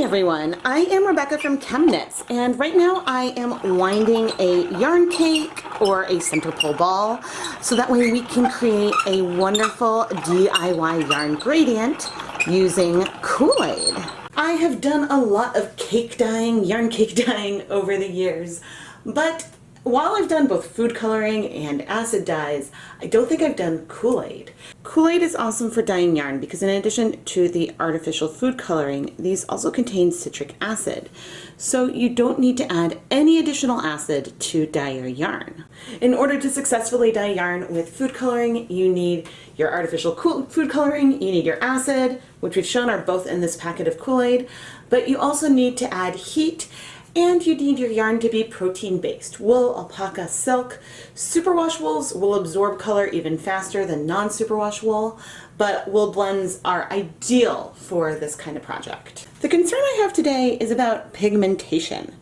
everyone, I am Rebecca from ChemKnits, and right now I am winding a yarn cake or a center pole ball so that way we can create a wonderful DIY yarn gradient using KoolAid. I have done a lot of cake dyeing, yarn cake dyeing over the years, but while I've done both food coloring and acid dyes, I don't think I've done KoolAid. KoolAid is awesome for dyeing yarn because in addition to the artificial food coloring, these also contain citric acid. So you don't need to add any additional acid to dye your yarn. In order to successfully dye yarn with food coloring, you need your artificial food coloring, you need your acid, which we've shown are both in this packet of KoolAid, but you also need to add heat. And you need your yarn to be protein-based. Wool, alpaca, silk. Superwash wools will absorb color even faster than non-superwash wool, but wool blends are ideal for this kind of project. The concern I have today is about pigmentation.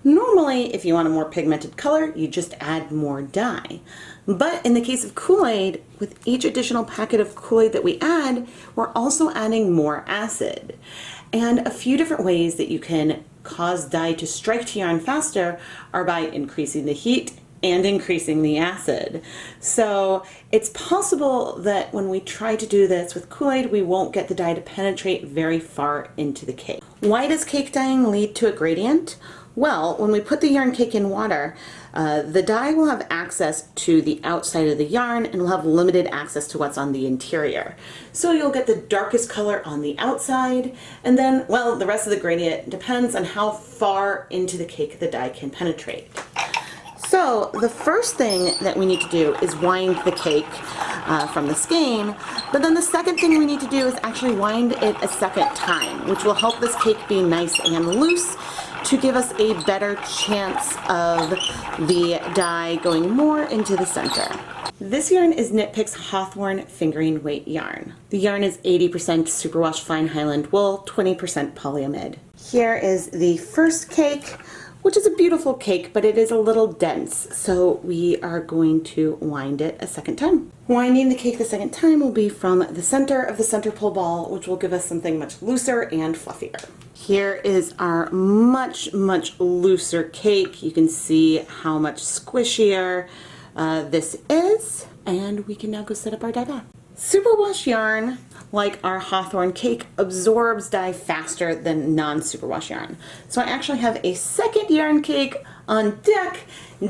Normally, if you want a more pigmented color, you just add more dye. But in the case of KoolAid, with each additional packet of KoolAid that we add, we're also adding more acid. And a few different ways that you can cause dye to strike to yarn faster are by increasing the heat and increasing the acid. So it's possible that when we try to do this with KoolAid, we won't get the dye to penetrate very far into the cake. Why does cake dyeing lead to a gradient? Well, when we put the yarn cake in water, the dye will have access to the outside of the yarn and will have limited access to what's on the interior. So you'll get the darkest color on the outside, and then, well, the rest of the gradient depends on how far into the cake the dye can penetrate. So the first thing that we need to do is wind the cake from the skein, but then the second thing we need to do is actually wind it a second time, which will help this cake be nice and loose to give us a better chance of the dye going more into the center. This yarn is Knit Picks Hawthorne fingering weight yarn. The yarn is 80% superwash fine Highland wool, 20% polyamide. Here is the first cake, which is a beautiful cake, but it is a little dense, so we are going to wind it a second time. Winding the cake the second time will be from the center of the center pole ball, which will give us something much looser and fluffier. Here is our much looser cake. You can see how much squishier this is, and we can now go set up our dye bath. Superwash yarn, like our Hawthorne cake, absorbs dye faster than non-superwash yarn. So I actually have a second yarn cake on deck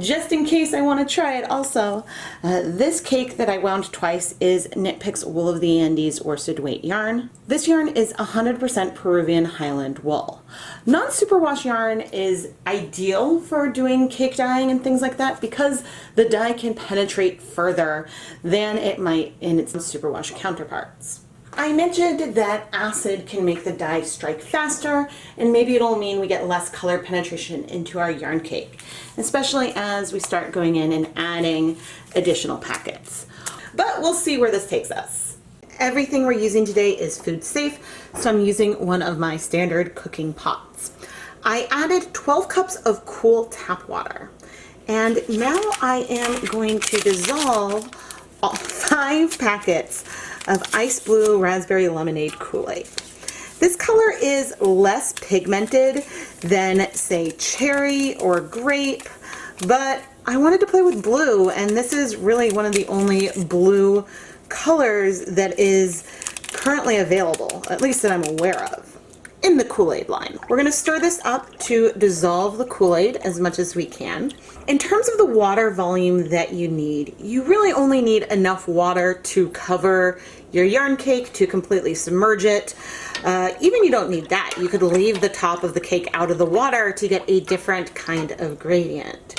just in case I want to try it also. This cake that I wound twice is Knit Picks Wool of the Andes worsted weight yarn. This yarn is 100% Peruvian Highland wool. Non-superwash yarn is ideal for doing cake dyeing and things like that because the dye can penetrate further than it might in its superwash counterparts. I mentioned that acid can make the dye strike faster, and maybe it'll mean we get less color penetration into our yarn cake, especially as we start going in and adding additional packets. But we'll see where this takes us. Everything we're using today is food safe, so I'm using one of my standard cooking pots. I added 12 cups of cool tap water, and now I am going to dissolve all 5 packets of ice blue raspberry lemonade KoolAid. This color is less pigmented than, say, cherry or grape, but I wanted to play with blue, and this is really one of the only blue colors that is currently available, at least that I'm aware of, in the KoolAid line. We're going to stir this up to dissolve the KoolAid as much as we can. In terms of the water volume that you need, you really only need enough water to cover your yarn cake, to completely submerge it. Even you don't need that. You could leave the top of the cake out of the water to get a different kind of gradient.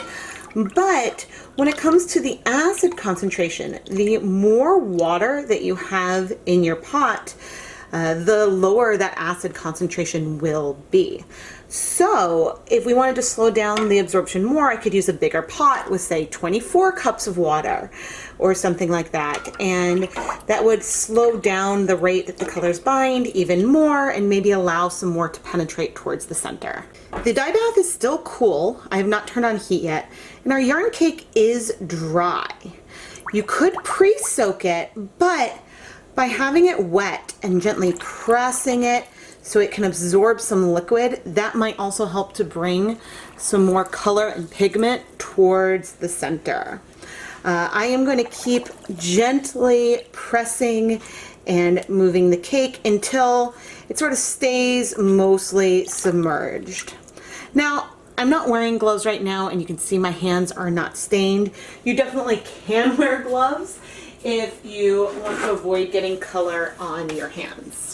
But when it comes to the acid concentration, the more water that you have in your pot, the lower that acid concentration will be. So if we wanted to slow down the absorption more, I could use a bigger pot with, say, 24 cups of water or something like that, and that would slow down the rate that the colors bind even more and maybe allow some more to penetrate towards the center. The dye bath is still cool. I have not turned on heat yet, and our yarn cake is dry. You could pre-soak it, but by having it wet and gently pressing it so it can absorb some liquid. That might also help to bring some more color and pigment towards the center. I am going to keep gently pressing and moving the cake until it sort of stays mostly submerged. Now, I'm not wearing gloves right now, and you can see my hands are not stained. You definitely can wear gloves if you want to avoid getting color on your hands.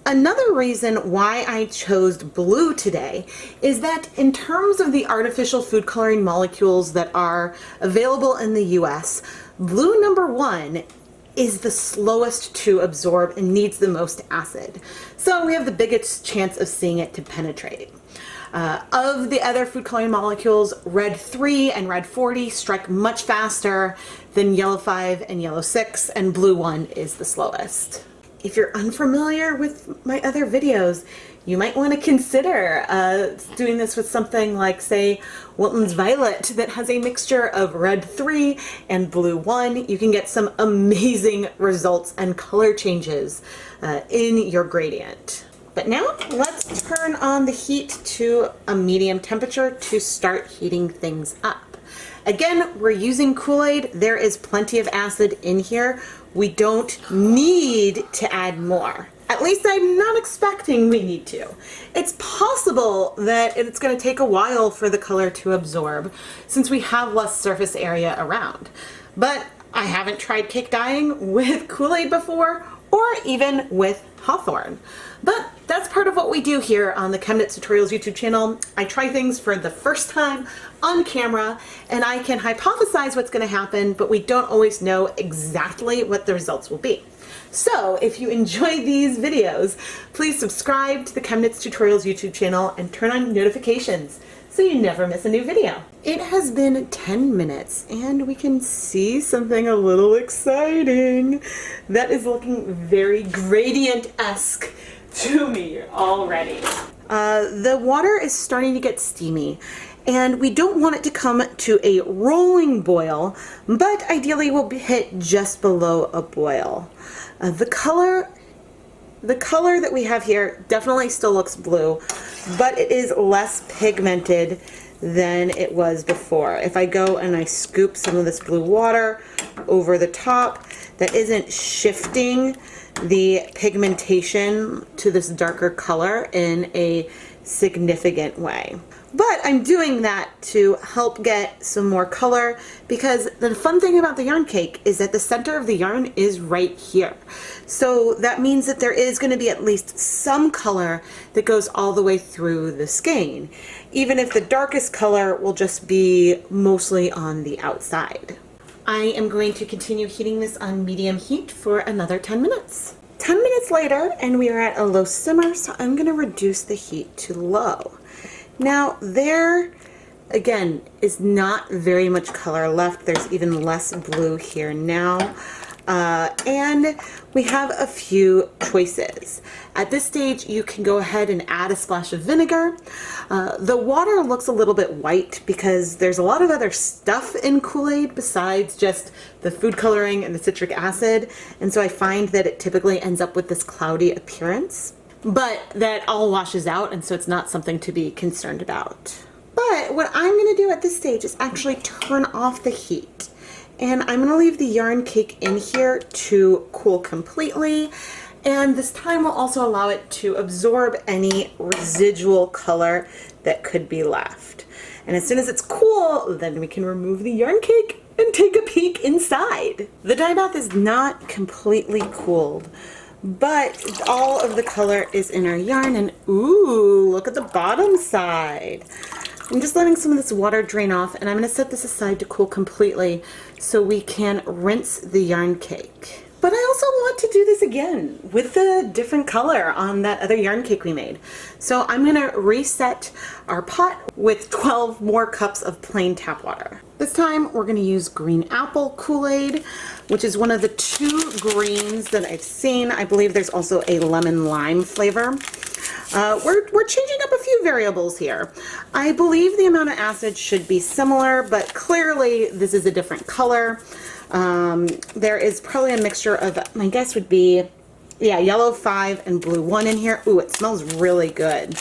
Another reason why I chose blue today is that in terms of the artificial food coloring molecules that are available in the US, blue number 1 is the slowest to absorb and needs the most acid. So we have the biggest chance of seeing it to penetrate. Of the other food coloring molecules, red 3 and red 40 strike much faster than yellow 5 and yellow 6, and blue 1 is the slowest. If you're unfamiliar with my other videos, you might want to consider doing this with something like, say, Wilton's Violet that has a mixture of red 3 and blue 1. You can get some amazing results and color changes in your gradient. But now let's turn on the heat to a medium temperature to start heating things up. Again, we're using Kool-Aid. There is plenty of acid in here. We don't need to add more. At least I'm not expecting we need to. It's possible that it's going to take a while for the color to absorb since we have less surface area around. But I haven't tried cake dyeing with Kool-Aid before, or even with Hawthorne. But that's part of what we do here on the ChemKnits Tutorials YouTube channel. I try things for the first time on camera, and I can hypothesize what's going to happen, but we don't always know exactly what the results will be. So if you enjoy these videos, please subscribe to the ChemKnits Tutorials YouTube channel and turn on notifications so you never miss a new video. It has been 10 minutes and we can see something a little exciting. That is looking very gradient-esque to me already. The water is starting to get steamy, and we don't want it to come to a rolling boil, but ideally we'll hit just below a boil. The color that we have here definitely still looks blue, but it is less pigmented than it was before. If I go and I scoop some of this blue water over the top, that isn't shifting the pigmentation to this darker color in a significant way. But I'm doing that to help get some more color, because the fun thing about the yarn cake is that the center of the yarn is right here. So that means that there is going to be at least some color that goes all the way through the skein, even if the darkest color will just be mostly on the outside. I am going to continue heating this on medium heat for another 10 minutes. 10 minutes later, and we are at a low simmer, so I'm going to reduce the heat to low. Now there, again, is not very much color left. There's even less blue here now. And we have a few choices. At this stage, you can go ahead and add a splash of vinegar. The water looks a little bit white because there's a lot of other stuff in Kool-Aid besides just the food coloring and the citric acid. And so I find that it typically ends up with this cloudy appearance. But that all washes out, and so it's not something to be concerned about. But what I'm going to do at this stage is actually turn off the heat. And I'm going to leave the yarn cake in here to cool completely. And this time will also allow it to absorb any residual color that could be left. And as soon as it's cool, then we can remove the yarn cake and take a peek inside. The dye bath is not completely cooled, but all of the color is in our yarn, and ooh, look at the bottom side. I'm just letting some of this water drain off, and I'm going to set this aside to cool completely so we can rinse the yarn cake. But I also want to do this again with the different color on that other yarn cake we made. So I'm going to reset our pot with 12 more cups of plain tap water. This time we're going to use Green Apple KoolAid, which is one of the 2 greens that I've seen. I believe there's also a lemon lime flavor. We're changing up a few variables here. I believe the amount of acid should be similar, but clearly this is a different color. There is probably a mixture of, my guess would be yeah, yellow 5 and blue 1 in here. Ooh, it smells really good.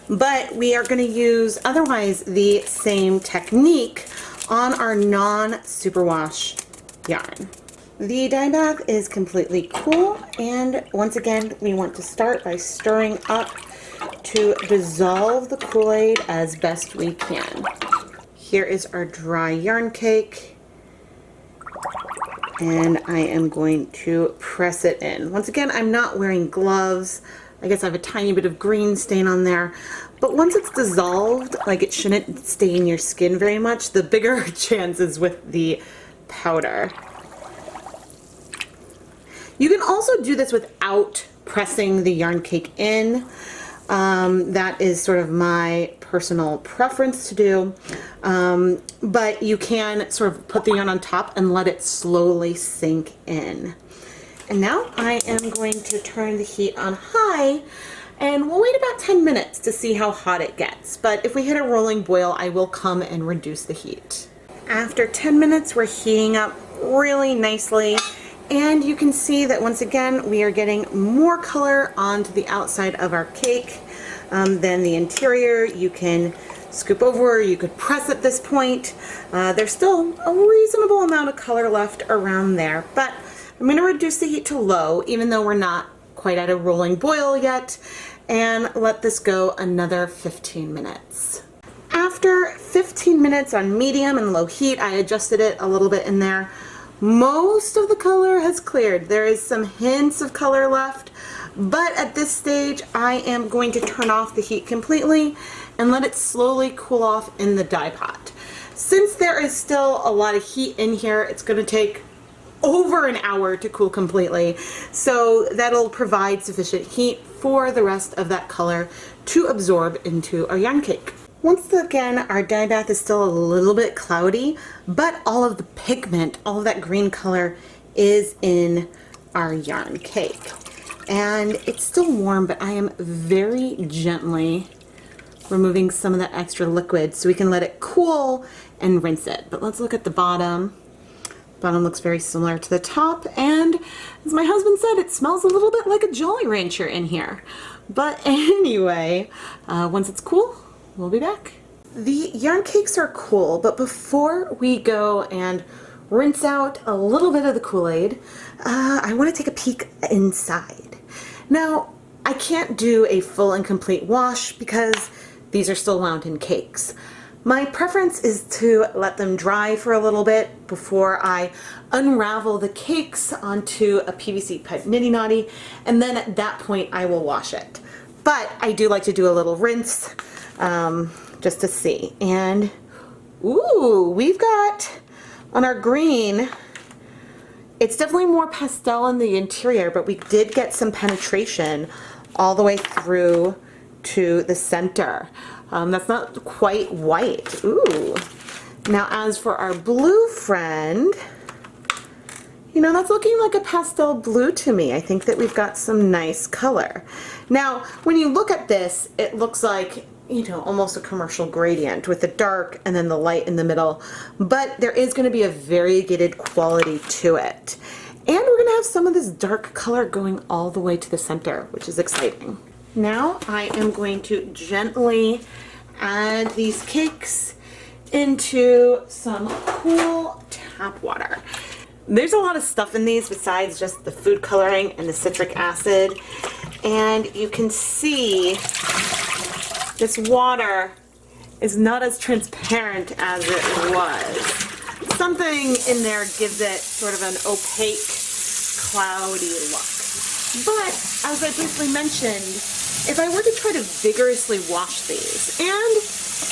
But we are going to use otherwise the same technique on our non-superwash yarn. The dye bath is completely cool, and once again we want to start by stirring up to dissolve the Kool-Aid as best we can. Here is our dry yarn cake, and I am going to press it in. Once again, I'm not wearing gloves. I guess I have a tiny bit of green stain on there, but once it's dissolved, like, it shouldn't stain your skin very much. The bigger chances with the powder. You can also do this without pressing the yarn cake in. That is sort of my personal preference to do, but you can sort of put the yarn on top and let it slowly sink in. And now I am going to turn the heat on high, and we'll wait about 10 minutes to see how hot it gets. But if we hit a rolling boil, I will come and reduce the heat. After 10 minutes, we're heating up really nicely, and you can see that once again we are getting more color onto the outside of our cake than the interior. You can scoop over, you could press at this point. There's still a reasonable amount of color left around there, but I'm going to reduce the heat to low, even though we're not quite at a rolling boil yet, and let this go another 15 minutes. After 15 minutes on medium and low heat, I adjusted it a little bit in there. Most of the color has cleared. There is some hints of color left, but at this stage I am going to turn off the heat completely and let it slowly cool off in the dye pot. Since there is still a lot of heat in here, it's going to take over an hour to cool completely, so that'll provide sufficient heat for the rest of that color to absorb into our yarn cake. Once again, our dye bath is still a little bit cloudy, but all of the pigment, all of that green color is in our yarn cake. And it's still warm, but I am very gently removing some of that extra liquid so we can let it cool and rinse it. But let's look at the bottom. Bottom looks very similar to the top, and as my husband said, it smells a little bit like a Jolly Rancher in here. But anyway, once it's cool, we'll be back. The yarn cakes are cool, but before we go and rinse out a little bit of the Kool-Aid, I want to take a peek inside. Now, I can't do a full and complete wash because these are still wound in cakes. My preference is to let them dry for a little bit before I unravel the cakes onto a PVC pipe niddy noddy, and then at that point I will wash it. But I do like to do a little rinse just to see. And ooh, we've got on our green, it's definitely more pastel in the interior, but we did get some penetration all the way through to the center. That's not quite white. Ooh. Now as for our blue friend, you know, that's looking like a pastel blue to me. I think that we've got some nice color. Now, when you look at this, it looks like, you know, almost a commercial gradient with the dark and then the light in the middle, but there is going to be a variegated quality to it. And we're going to have some of this dark color going all the way to the center, which is exciting. Now I am going to gently add these cakes into some cool tap water. There's a lot of stuff in these besides just the food coloring and the citric acid, and you can see this water is not as transparent as it was. Something in there gives it sort of an opaque, cloudy look. But as I briefly mentioned, if I were to try to vigorously wash these, and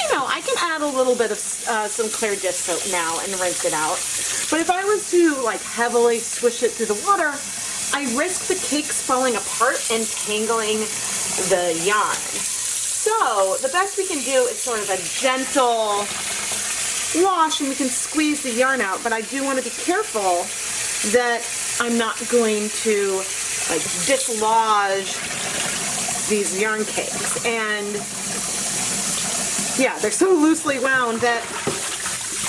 you know, I can add a little bit of some clear dish soap now and rinse it out, but if I was to like heavily swish it through the water, I risk the cakes falling apart and tangling the yarn. So the best we can do is sort of a gentle wash, and we can squeeze the yarn out, but I do want to be careful that I'm not going to like dislodge these yarn cakes. And yeah, they're so loosely wound that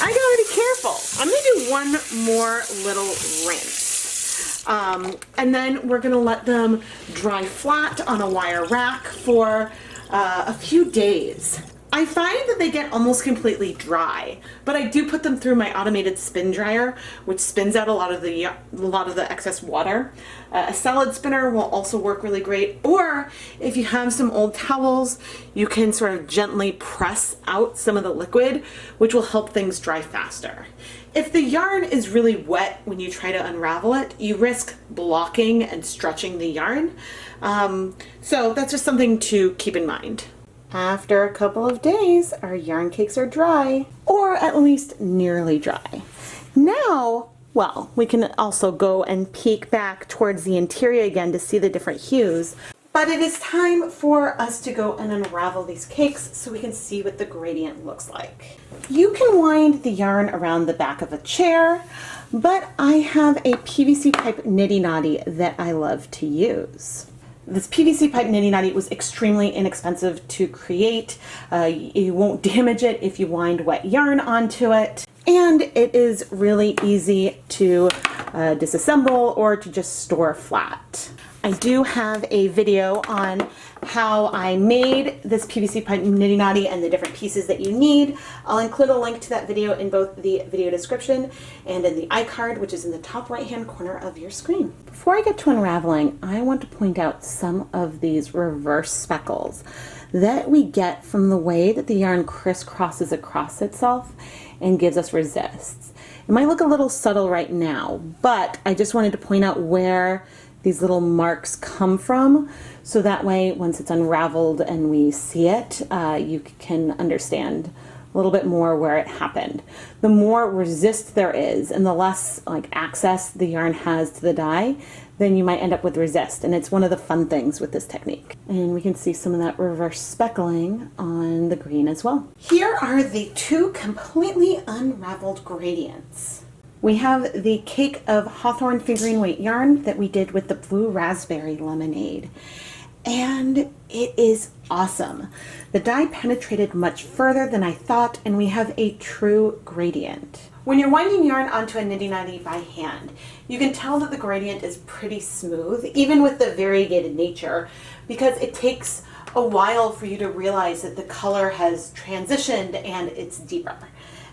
I gotta be careful. I'm gonna do one more little rinse. And then we're gonna let them dry flat on a wire rack for a few days. I find that they get almost completely dry, but I do put them through my automated spin dryer, which spins out a lot of the excess water. A salad spinner will also work really great, or if you have some old towels, you can sort of gently press out some of the liquid, which will help things dry faster. If the yarn is really wet when you try to unravel it, you risk blocking and stretching the yarn. So that's just something to keep in mind. After a couple of days, our yarn cakes are dry, or at least nearly dry. Now, well, we can also go and peek back towards the interior again to see the different hues, but it is time for us to go and unravel these cakes so we can see what the gradient looks like. You can wind the yarn around the back of a chair, but I have a PVC pipe niddy noddy that I love to use. This PVC pipe niddy noddy was extremely inexpensive to create. You won't damage it if you wind wet yarn onto it. And it is really easy to disassemble or to just store flat. I do have a video on how I made this PVC pipe niddy noddy and the different pieces that you need. I'll include a link to that video in both the video description and in the iCard, which is in the top right hand corner of your screen. Before I get to unraveling, I want to point out some of these reverse speckles that we get from the way that the yarn crisscrosses across itself and gives us resists. It might look a little subtle right now, but I just wanted to point out where these little marks come from, so that way once it's unraveled and we see it, you can understand a little bit more where it happened. The more resist there is and the less access the yarn has to the dye, then you might end up with resist, and it's one of the fun things with this technique. And we can see some of that reverse speckling on the green as well. Here are the two completely unraveled gradients. We have the cake of Hawthorne fingering weight yarn that we did with the blue raspberry lemonade. And it is awesome. The dye penetrated much further than I thought, and we have a true gradient. When you're winding yarn onto a niddy noddy by hand, you can tell that the gradient is pretty smooth, even with the variegated nature, because it takes a while for you to realize that the color has transitioned and it's deeper.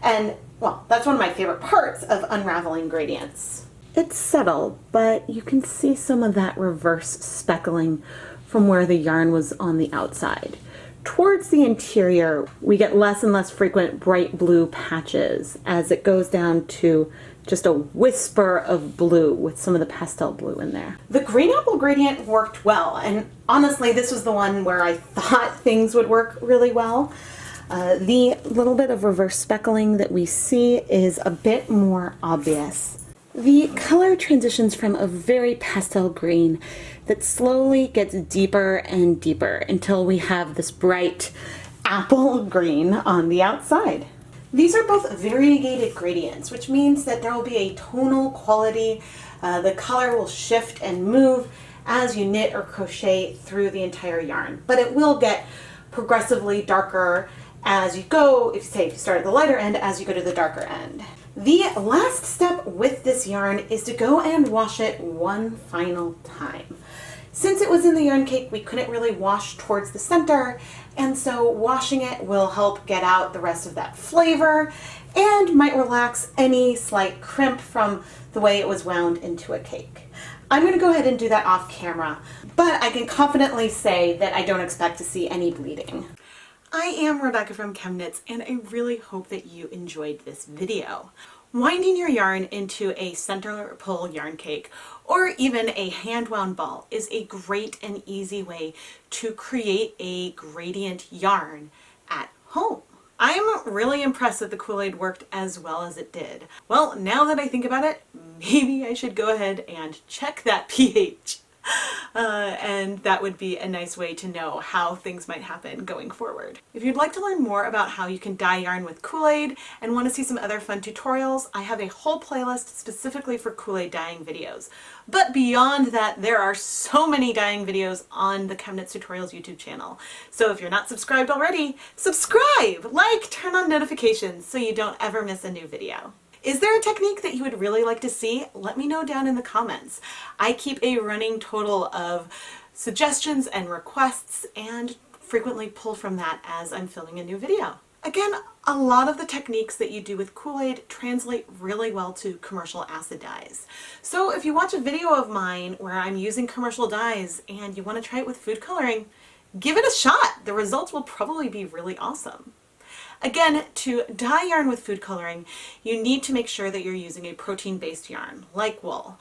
And well, that's one of my favorite parts of unraveling gradients. It's subtle, but you can see some of that reverse speckling from where the yarn was on the outside. Towards the interior, we get less and less frequent bright blue patches as it goes down to just a whisper of blue with some of the pastel blue in there. The Green Apple gradient worked well, and honestly, this was the one where I thought things would work really well. The little bit of reverse speckling that we see is a bit more obvious. The color transitions from a very pastel green that slowly gets deeper and deeper until we have this bright apple green on the outside. These are both variegated gradients, which means that there will be a tonal quality. The color will shift and move as you knit or crochet through the entire yarn, but it will get progressively darker as you go, if you start at the lighter end, as you go to the darker end. The last step with this yarn is to go and wash it one final time. Since it was in the yarn cake, we couldn't really wash towards the center, and so washing it will help get out the rest of that flavor and might relax any slight crimp from the way it was wound into a cake. I'm going to go ahead and do that off camera, but I can confidently say that I don't expect to see any bleeding. I am Rebecca from ChemKnits, and I really hope that you enjoyed this video. Winding your yarn into a center pull yarn cake or even a hand wound ball is a great and easy way to create a gradient yarn at home. I'm really impressed that the KoolAid worked as well as it did. Well, now that I think about it, maybe I should go ahead and check that pH. And that would be a nice way to know how things might happen going forward. If you'd like to learn more about how you can dye yarn with KoolAid and want to see some other fun tutorials, I have a whole playlist specifically for KoolAid dyeing videos. But beyond that, there are so many dyeing videos on the ChemKnits Tutorials YouTube channel. So if you're not subscribed already, subscribe, like, turn on notifications so you don't ever miss a new video. Is there a technique that you would really like to see? Let me know down in the comments. I keep a running total of suggestions and requests and frequently pull from that as I'm filming a new video. Again, a lot of the techniques that you do with Kool-Aid translate really well to commercial acid dyes. So if you watch a video of mine where I'm using commercial dyes and you want to try it with food coloring, give it a shot. The results will probably be really awesome. Again, to dye yarn with food coloring, you need to make sure that you're using a protein-based yarn, like wool.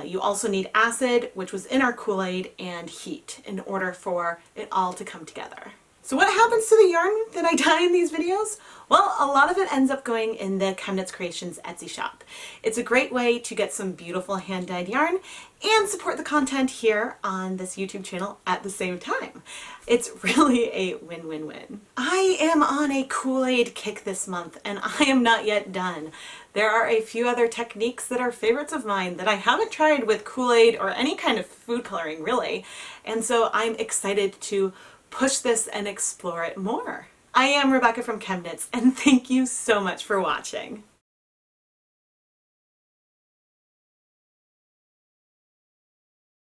You also need acid, which was in our Kool-Aid, and heat in order for it all to come together. So what happens to the yarn that I dye in these videos? Well, a lot of it ends up going in the ChemKnits Creations Etsy shop. It's a great way to get some beautiful hand-dyed yarn and support the content here on this YouTube channel at the same time. It's really a win-win-win. I am on a Kool-Aid kick this month and I am not yet done. There are a few other techniques that are favorites of mine that I haven't tried with Kool-Aid or any kind of food coloring really, and so I'm excited to push this and explore it more. I am Rebecca from ChemKnits, and thank you so much for watching.